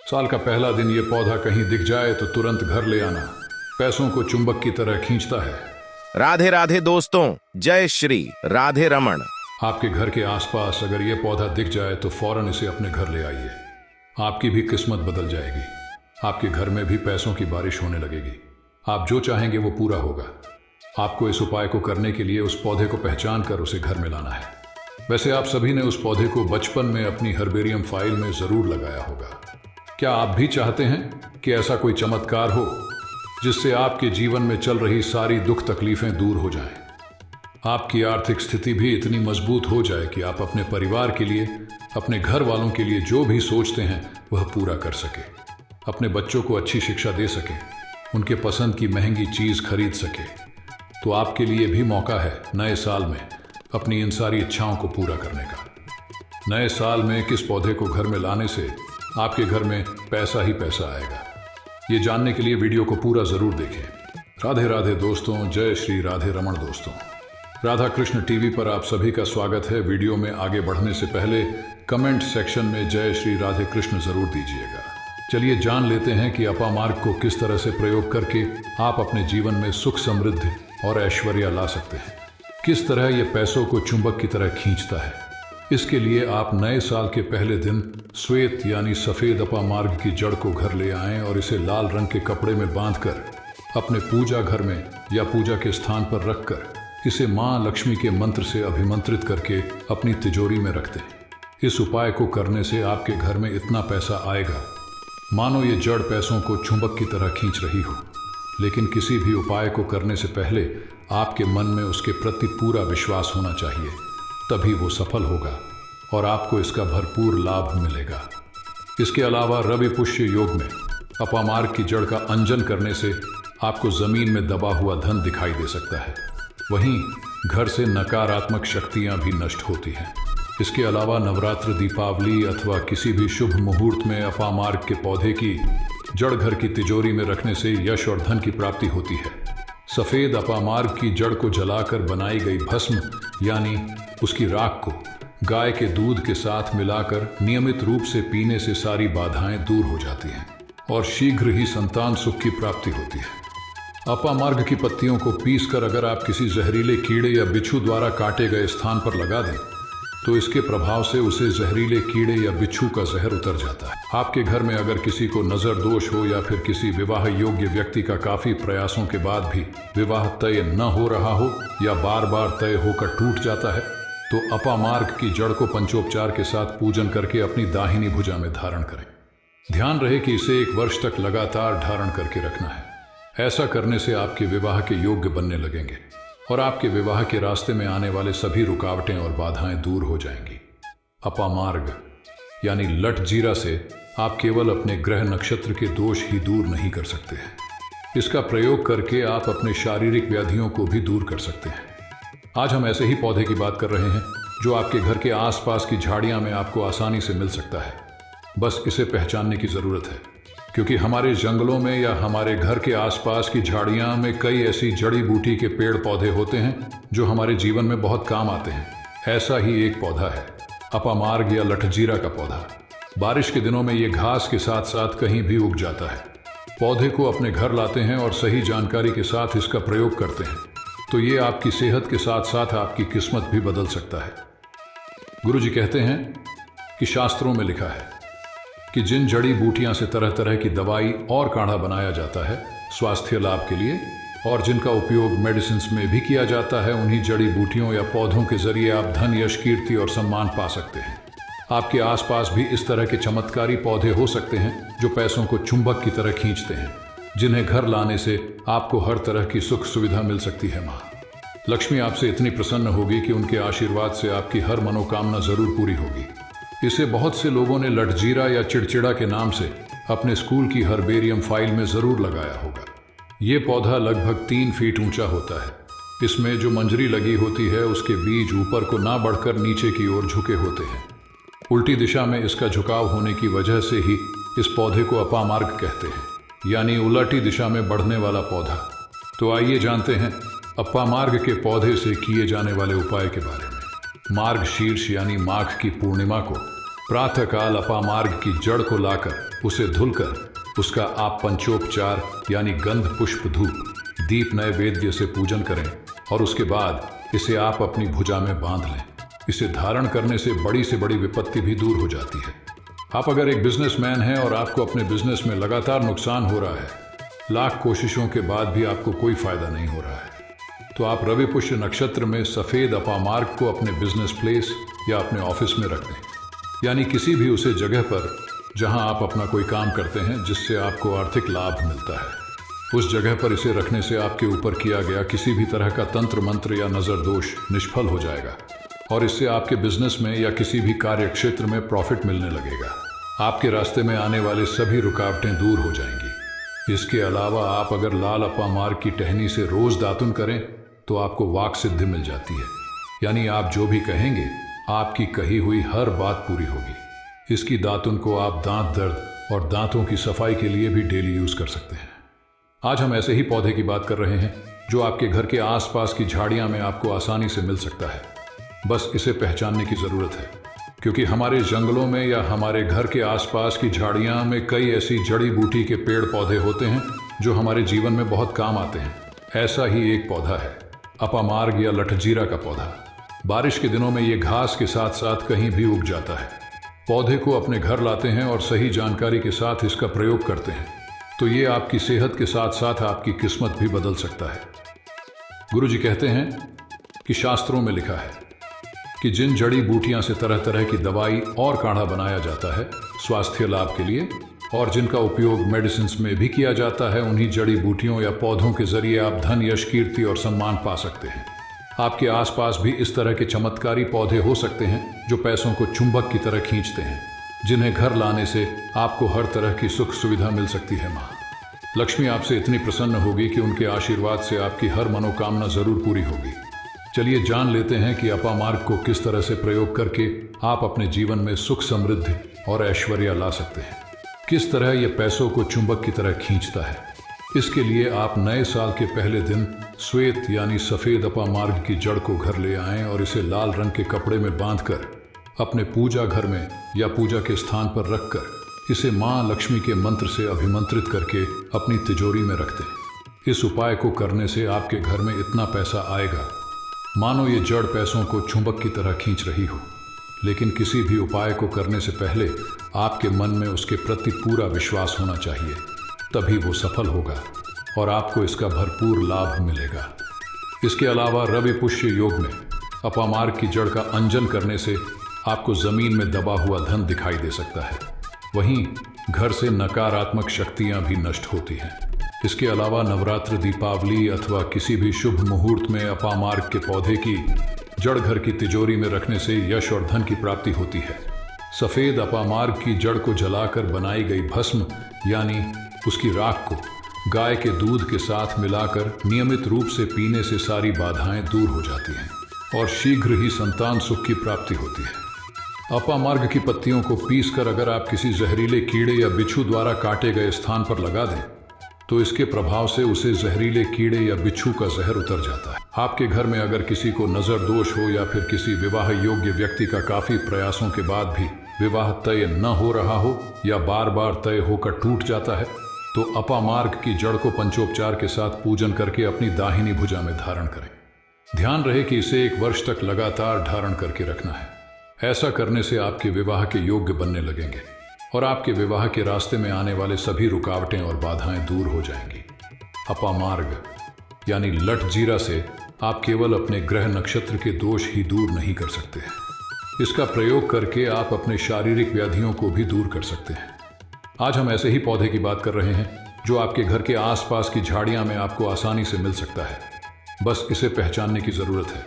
साल का पहला दिन ये पौधा कहीं दिख जाए तो तुरंत घर ले आना। पैसों को चुंबक की तरह खींचता है। राधे राधे दोस्तों, जय श्री राधे रमण। आपके घर के आसपास अगर ये पौधा दिख जाए तो फौरन इसे अपने घर ले आइए। आपकी भी किस्मत बदल जाएगी। आपके घर में भी पैसों की बारिश होने लगेगी। आप जो चाहेंगे वो पूरा होगा। आपको इस उपाय को करने के लिए उस पौधे को पहचान कर उसे घर में लाना है। वैसे आप सभी ने उस पौधे को बचपन में अपनी हर्बेरियम फाइल में जरूर लगाया होगा। क्या आप भी चाहते हैं कि ऐसा कोई चमत्कार हो जिससे आपके जीवन में चल रही सारी दुख तकलीफें दूर हो जाएं? आपकी आर्थिक स्थिति भी इतनी मजबूत हो जाए कि आप अपने परिवार के लिए, अपने घर वालों के लिए जो भी सोचते हैं वह पूरा कर सके, अपने बच्चों को अच्छी शिक्षा दे सके, उनके पसंद की महंगी चीज खरीद सके। तो आपके लिए भी मौका है नए साल में अपनी इन सारी इच्छाओं को पूरा करने का। नए साल में किस पौधे को घर में लाने से आपके घर में पैसा ही पैसा आएगा, ये जानने के लिए वीडियो को पूरा जरूर देखें। राधे राधे दोस्तों, जय श्री राधे रमण दोस्तों। राधा कृष्ण टीवी पर आप सभी का स्वागत है। वीडियो में आगे बढ़ने से पहले कमेंट सेक्शन में जय श्री राधे कृष्ण जरूर दीजिएगा। चलिए जान लेते हैं कि अपामार्ग को किस तरह से प्रयोग करके आप अपने जीवन में सुख, समृद्धि और ऐश्वर्य ला सकते हैं। किस तरह ये पैसों को चुंबक की तरह खींचता है। इसके लिए आप नए साल के पहले दिन श्वेत यानी सफेद अपामार्ग की जड़ को घर ले आएं और इसे लाल रंग के कपड़े में बांधकर अपने पूजा घर में या पूजा के स्थान पर रखकर इसे मां लक्ष्मी के मंत्र से अभिमंत्रित करके अपनी तिजोरी में रख दें। इस उपाय को करने से आपके घर में इतना पैसा आएगा मानो ये जड़ पैसों को चुंबक की तरह खींच रही हो। लेकिन किसी भी उपाय को करने से पहले आपके मन में उसके प्रति पूरा विश्वास होना चाहिए, तभी वो सफल होगा और आपको इसका भरपूर लाभ मिलेगा। इसके अलावा रवि पुष्य योग में अपामार्ग की जड़ का अंजन करने से आपको जमीन में दबा हुआ धन दिखाई दे सकता है। वहीं घर से नकारात्मक शक्तियां भी नष्ट होती हैं। इसके अलावा नवरात्र, दीपावली अथवा किसी भी शुभ मुहूर्त में अपामार्ग के पौधे की जड़ घर की तिजोरी में रखने से यश और धन की प्राप्ति होती है। सफेद अपामार्ग की जड़ को जलाकर बनाई गई भस्म यानी उसकी राख को गाय के दूध के साथ मिलाकर नियमित रूप से पीने से सारी बाधाएं दूर हो जाती हैं और शीघ्र ही संतान सुख की प्राप्ति होती है। अपामार्ग की पत्तियों को पीसकर अगर आप किसी जहरीले कीड़े या बिच्छू द्वारा काटे गए स्थान पर लगा दें तो इसके प्रभाव से उसे जहरीले कीड़े या बिच्छू का जहर उतर जाता है। आपके घर में अगर किसी को नजर दोष हो या फिर किसी विवाह योग्य व्यक्ति का काफी प्रयासों के बाद भी विवाह तय न हो रहा हो या बार बार तय होकर टूट जाता है तो अपामार्ग की जड़ को पंचोपचार के साथ पूजन करके अपनी दाहिनी भुजा में धारण करें। ध्यान रहे कि इसे 1 वर्ष तक लगातार धारण करके रखना है। ऐसा करने से आपके विवाह के योग्य बनने लगेंगे और आपके विवाह के रास्ते में आने वाले सभी रुकावटें और बाधाएं दूर हो जाएंगी। अपामार्ग यानी लट जीरा से आप केवल अपने ग्रह नक्षत्र के दोष ही दूर नहीं कर सकते हैं, इसका प्रयोग करके आप अपने शारीरिक व्याधियों को भी दूर कर सकते हैं। आज हम ऐसे ही पौधे की बात कर रहे हैं जो आपके घर के आसपास की झाड़ियां में आपको आसानी से मिल सकता है। बस इसे पहचानने की जरूरत है, क्योंकि हमारे जंगलों में या हमारे घर के आसपास की झाड़ियां में कई ऐसी जड़ी बूटी के पेड़ पौधे होते हैं जो हमारे जीवन में बहुत काम आते हैं। ऐसा ही एक पौधा है अपामार्ग या लठजीरा का पौधा। बारिश के दिनों में ये घास के साथ साथ कहीं भी उग जाता है। पौधे को अपने घर लाते हैं और सही जानकारी के साथ इसका प्रयोग करते हैं तो ये आपकी सेहत के साथ साथ आपकी किस्मत भी बदल सकता है। गुरु जी कहते हैं कि शास्त्रों में लिखा है कि जिन जड़ी बूटियां से तरह तरह की दवाई और काढ़ा बनाया जाता है स्वास्थ्य लाभ के लिए और जिनका उपयोग मेडिसिन में भी किया जाता है, उन्हीं जड़ी बूटियों या पौधों के जरिए आप धन, यश, कीर्ति और सम्मान पा सकते हैं। आपके आसपास भी इस तरह के चमत्कारी पौधे हो सकते हैं जो पैसों को चुंबक की तरह खींचते हैं, जिन्हें घर लाने से आपको हर तरह की सुख सुविधा मिल सकती है। माँ लक्ष्मी आपसे इतनी प्रसन्न होगी कि उनके आशीर्वाद से आपकी हर मनोकामना जरूर पूरी होगी। इसे बहुत से लोगों ने लठजीरा या चिड़चिड़ा के नाम से अपने स्कूल की हर्बेरियम फाइल में जरूर लगाया होगा। ये पौधा लगभग 3 फीट ऊंचा होता है। इसमें जो मंजरी लगी होती है उसके बीज ऊपर को ना बढ़कर नीचे की ओर झुके होते हैं। उल्टी दिशा में इसका झुकाव होने की वजह से ही इस पौधे को अपामार्ग कहते हैं, यानी उलटी दिशा में बढ़ने वाला पौधा। तो आइए जानते हैं अपामार्ग के पौधे से किए जाने वाले उपाय के बारे में। मार्ग शीर्ष यानी माघ की पूर्णिमा को प्रातःकाल अपामार्ग की जड़ को लाकर उसे धुलकर उसका आप पंचोपचार यानी गंध पुष्प धूप दीप नैवेद्य से पूजन करें और उसके बाद इसे आप अपनी भुजा में बांध लें। इसे धारण करने से बड़ी विपत्ति भी दूर हो जाती है। आप अगर एक बिजनेसमैन हैं और आपको अपने बिजनेस में लगातार नुकसान हो रहा है, लाख कोशिशों के बाद भी आपको कोई फायदा नहीं हो रहा है, तो आप रवि पुष्य नक्षत्र में सफेद अपामार्ग को अपने बिजनेस प्लेस या अपने ऑफिस में रख दें, यानी किसी भी उसे जगह पर जहां आप अपना कोई काम करते हैं जिससे आपको आर्थिक लाभ मिलता है। उस जगह पर इसे रखने से आपके ऊपर किया गया किसी भी तरह का तंत्र मंत्र या नजर दोष निष्फल हो जाएगा और इससे आपके बिजनेस में या किसी भी कार्य क्षेत्र में प्रॉफिट मिलने लगेगा। आपके रास्ते में आने वाले सभी रुकावटें दूर हो जाएंगी। इसके अलावा आप अगर लाल अपामार्ग की टहनी से रोज दातुन करें तो आपको वाक सिद्धि मिल जाती है, यानी आप जो भी कहेंगे आपकी कही हुई हर बात पूरी होगी। इसकी दातुन को आप दांत दर्द और दांतों की सफाई के लिए भी डेली यूज कर सकते हैं। आज हम ऐसे ही पौधे की बात कर रहे हैं जो आपके घर के आसपास की झाड़ियां में आपको आसानी से मिल सकता है। बस इसे पहचानने की जरूरत है, क्योंकि हमारे जंगलों में या हमारे घर के आसपास की झाड़ियां में कई ऐसी जड़ी बूटी के पेड़ पौधे होते हैं जो हमारे जीवन में बहुत काम आते हैं। ऐसा ही एक पौधा है अपामार्ग या लठजीरा का पौधा। बारिश के दिनों में ये घास के साथ साथ कहीं भी उग जाता है। पौधे को अपने घर लाते हैं और सही जानकारी के साथ इसका प्रयोग करते हैं तो ये आपकी सेहत के साथ साथ आपकी किस्मत भी बदल सकता है। गुरुजी कहते हैं कि शास्त्रों में लिखा है कि जिन जड़ी बूटियां से तरह तरह की दवाई और काढ़ा बनाया जाता है स्वास्थ्य लाभ के लिए, और जिनका उपयोग मेडिसिन में भी किया जाता है, उन्हीं जड़ी बूटियों या पौधों के जरिए आप धन, यश, कीर्ति और सम्मान पा सकते हैं। आपके आसपास भी इस तरह के चमत्कारी पौधे हो सकते हैं जो पैसों को चुंबक की तरह खींचते हैं, जिन्हें घर लाने से आपको हर तरह की सुख सुविधा मिल सकती है। माँ लक्ष्मी आपसे इतनी प्रसन्न होगी कि उनके आशीर्वाद से आपकी हर मनोकामना जरूर पूरी होगी। चलिए जान लेते हैं कि अपामार्ग को किस तरह से प्रयोग करके आप अपने जीवन में सुख, समृद्धि और ऐश्वर्य ला सकते हैं। किस तरह यह पैसों को चुंबक की तरह खींचता है। इसके लिए आप नए साल के पहले दिन श्वेत यानी सफेद अपामार्ग की जड़ को घर ले आएं और इसे लाल रंग के कपड़े में बांधकर अपने पूजा घर में या पूजा के स्थान पर रखकर इसे मां लक्ष्मी के मंत्र से अभिमंत्रित करके अपनी तिजोरी में रख दें। इस उपाय को करने से आपके घर में इतना पैसा आएगा मानो ये जड़ पैसों को चुंबक की तरह खींच रही हो। लेकिन किसी भी उपाय को करने से पहले आपके मन में उसके प्रति पूरा विश्वास होना चाहिए, तभी वो सफल होगा और आपको इसका भरपूर लाभ मिलेगा। इसके अलावा रवि पुष्य योग में अपामार्ग की जड़ का अंजन करने से आपको जमीन में दबा हुआ धन दिखाई दे सकता है। वहीं घर से नकारात्मक शक्तियां भी नष्ट होती हैं। इसके अलावा नवरात्र, दीपावली अथवा किसी भी शुभ मुहूर्त में अपामार्ग के पौधे की जड़ घर की तिजोरी में रखने से यश और धन की प्राप्ति होती है। सफेद अपामार्ग की जड़ को जलाकर बनाई गई भस्म यानी उसकी राख को गाय के दूध के साथ मिलाकर नियमित रूप से पीने से सारी बाधाएं दूर हो जाती हैं और शीघ्र ही संतान सुख की प्राप्ति होती है। अपामार्ग की पत्तियों को पीसकर अगर आप किसी जहरीले कीड़े या बिच्छू द्वारा काटे गए स्थान पर लगा दें तो इसके प्रभाव से उसे जहरीले कीड़े या बिच्छू का जहर उतर जाता है। आपके घर में अगर किसी को नजर दोष हो या फिर किसी विवाह योग्य व्यक्ति का काफी प्रयासों के बाद भी विवाह तय न हो रहा हो या बार बार तय होकर टूट जाता है तो अपामार्ग की जड़ को पंचोपचार के साथ पूजन करके अपनी दाहिनी भुजा में धारण करें। ध्यान रहे कि इसे 1 वर्ष तक लगातार धारण करके रखना है। ऐसा करने से आपके विवाह के योग्य बनने लगेंगे और आपके विवाह के रास्ते में आने वाले सभी रुकावटें और बाधाएं दूर हो जाएंगी। अपामार्ग यानी लठजीरा से आप केवल अपने ग्रह नक्षत्र के दोष ही दूर नहीं कर सकते हैं, इसका प्रयोग करके आप अपने शारीरिक व्याधियों को भी दूर कर सकते हैं। आज हम ऐसे ही पौधे की बात कर रहे हैं जो आपके घर के आसपास की झाड़ियां में आपको आसानी से मिल सकता है। बस इसे पहचानने की जरूरत है,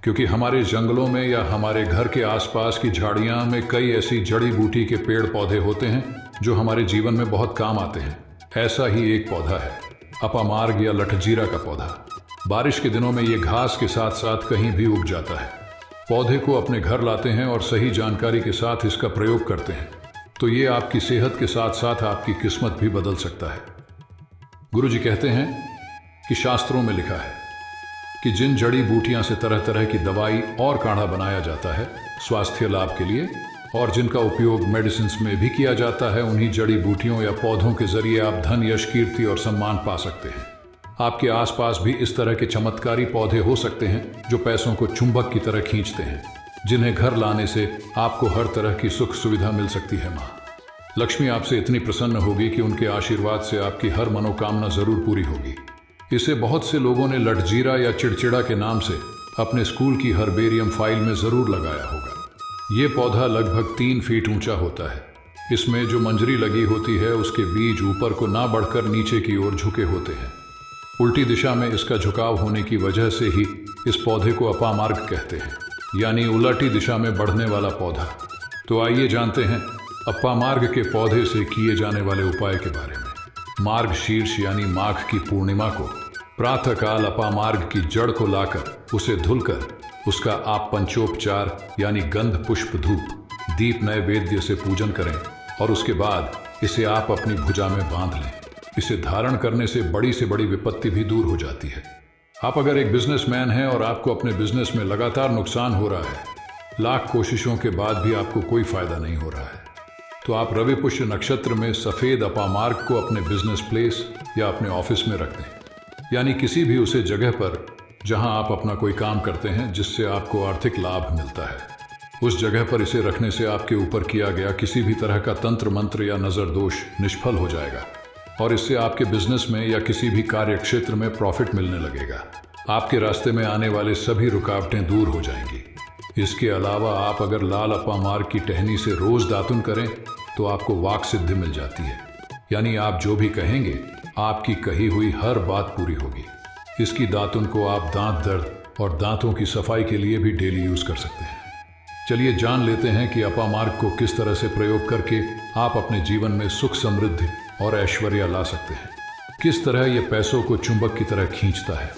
क्योंकि हमारे जंगलों में या हमारे घर के आसपास की झाड़ियां में कई ऐसी जड़ी बूटी के पेड़ पौधे होते हैं जो हमारे जीवन में बहुत काम आते हैं। ऐसा ही एक पौधा है अपामार्ग या लठजीरा का पौधा। बारिश के दिनों में ये घास के साथ साथ कहीं भी उग जाता है। पौधे को अपने घर लाते हैं और सही जानकारी के साथ इसका प्रयोग करते हैं तो ये आपकी सेहत के साथ साथ आपकी किस्मत भी बदल सकता है। गुरुजी कहते हैं कि शास्त्रों में लिखा है कि जिन जड़ी बूटियां से तरह तरह की दवाई और काढ़ा बनाया जाता है स्वास्थ्य लाभ के लिए, और जिनका उपयोग मेडिसिन में भी किया जाता है, उन्हीं जड़ी बूटियों या पौधों के जरिए आप धन, यश, कीर्ति और सम्मान पा सकते हैं। आपके आसपास भी इस तरह के चमत्कारी पौधे हो सकते हैं जो पैसों को चुंबक की तरह खींचते हैं, जिन्हें घर लाने से आपको हर तरह की सुख सुविधा मिल सकती है। माँ लक्ष्मी आपसे इतनी प्रसन्न होगी कि उनके आशीर्वाद से आपकी हर मनोकामना जरूर पूरी होगी। इसे बहुत से लोगों ने लटजीरा या चिड़चिड़ा के नाम से अपने स्कूल की हर्बेरियम फाइल में जरूर लगाया होगा। ये पौधा लगभग 3 फीट ऊंचा होता है। इसमें जो मंजरी लगी होती है उसके बीज ऊपर को ना बढ़कर नीचे की ओर झुके होते हैं। उल्टी दिशा में इसका झुकाव होने की वजह से ही इस पौधे को अपामार्ग कहते हैं, यानी उलटी दिशा में बढ़ने वाला पौधा। तो आइए जानते हैं अपामार्ग के पौधे से किए जाने वाले उपाय के बारे में। मार्ग शीर्ष यानी माघ की पूर्णिमा को प्रातःकाल अपामार्ग की जड़ को लाकर उसे धुलकर उसका आप पंचोपचार यानी गंध, पुष्प, धूप, दीप, नैवेद्य से पूजन करें और उसके बाद इसे आप अपनी भुजा में बांध लें। इसे धारण करने से बड़ी विपत्ति भी दूर हो जाती है। आप अगर एक बिजनेसमैन हैं और आपको अपने बिजनेस में लगातार नुकसान हो रहा है, लाख कोशिशों के बाद भी आपको कोई फायदा नहीं हो रहा है, तो आप रवि पुष्य नक्षत्र में सफेद अपामार्ग को अपने बिजनेस प्लेस या अपने ऑफिस में रख दें, यानी किसी भी उसे जगह पर जहां आप अपना कोई काम करते हैं जिससे आपको आर्थिक लाभ मिलता है। उस जगह पर इसे रखने से आपके ऊपर किया गया किसी भी तरह का तंत्र मंत्र या नजर दोष निष्फल हो जाएगा और इससे आपके बिजनेस में या किसी भी कार्य क्षेत्र में प्रॉफिट मिलने लगेगा। आपके रास्ते में आने वाले सभी रुकावटें दूर हो जाएंगी। इसके अलावा आप अगर लाल अपामार्ग की टहनी से रोज दातुन करें तो आपको वाक सिद्धि मिल जाती है, यानी आप जो भी कहेंगे आपकी कही हुई हर बात पूरी होगी। इसकी दातुन को आप दांत दर्द और दांतों की सफाई के लिए भी डेली यूज कर सकते हैं। चलिए जान लेते हैं कि अपामार्ग को किस तरह से प्रयोग करके आप अपने जीवन में सुख, समृद्धि और ऐश्वर्य ला सकते हैं। किस तरह ये पैसों को चुंबक की तरह खींचता है।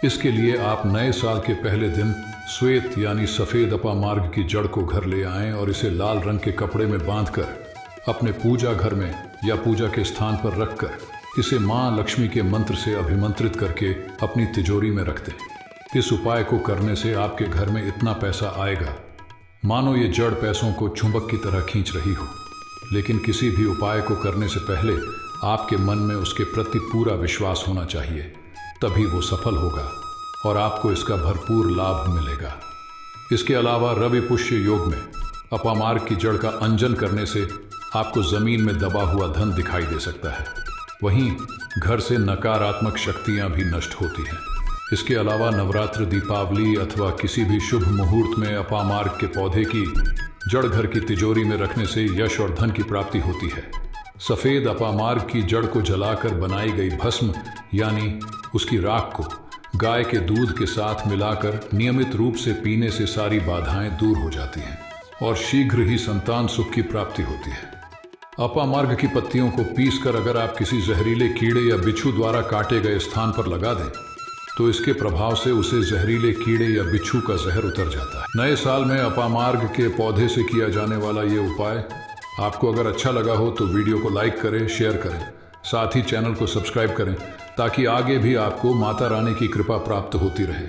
इसके लिए आप नए साल के पहले दिन श्वेत यानी सफेद अपामार्ग की जड़ को घर ले आएं और इसे लाल रंग के कपड़े में बांधकर अपने पूजा घर में या पूजा के स्थान पर रखकर इसे मां लक्ष्मी के मंत्र से अभिमंत्रित करके अपनी तिजोरी में रख दें। इस उपाय को करने से आपके घर में इतना पैसा आएगा मानो ये जड़ पैसों को चुंबक की तरह खींच रही हो। लेकिन किसी भी उपाय को करने से पहले आपके मन में उसके प्रति पूरा विश्वास होना चाहिए, तभी वो सफल होगा और आपको इसका भरपूर लाभ मिलेगा। इसके अलावा रवि पुष्य योग में अपामार्ग की जड़ का अंजन करने से आपको जमीन में दबा हुआ धन दिखाई दे सकता है। वहीं घर से नकारात्मक शक्तियां भी नष्ट होती हैं। इसके अलावा नवरात्र, दीपावली अथवा किसी भी शुभ मुहूर्त में अपामार्ग के पौधे की जड़ घर की तिजोरी में रखने से यश और धन की प्राप्ति होती है। सफेद अपामार्ग की जड़ को जलाकर बनाई गई भस्म यानी उसकी राख को गाय के दूध के साथ मिलाकर नियमित रूप से पीने से सारी बाधाएं दूर हो जाती हैं और शीघ्र ही संतान सुख की प्राप्ति होती है। अपामार्ग की पत्तियों को पीसकर अगर आप किसी जहरीले कीड़े या बिच्छू द्वारा काटे गए स्थान पर लगा दें तो इसके प्रभाव से उसे जहरीले कीड़े या बिच्छू का जहर उतर जाता है। नए साल में अपामार्ग के पौधे से किया जाने वाला ये उपाय आपको अगर अच्छा लगा हो तो वीडियो को लाइक करें, शेयर करें, साथ ही चैनल को सब्सक्राइब करें ताकि आगे भी आपको माता रानी की कृपा प्राप्त होती रहे।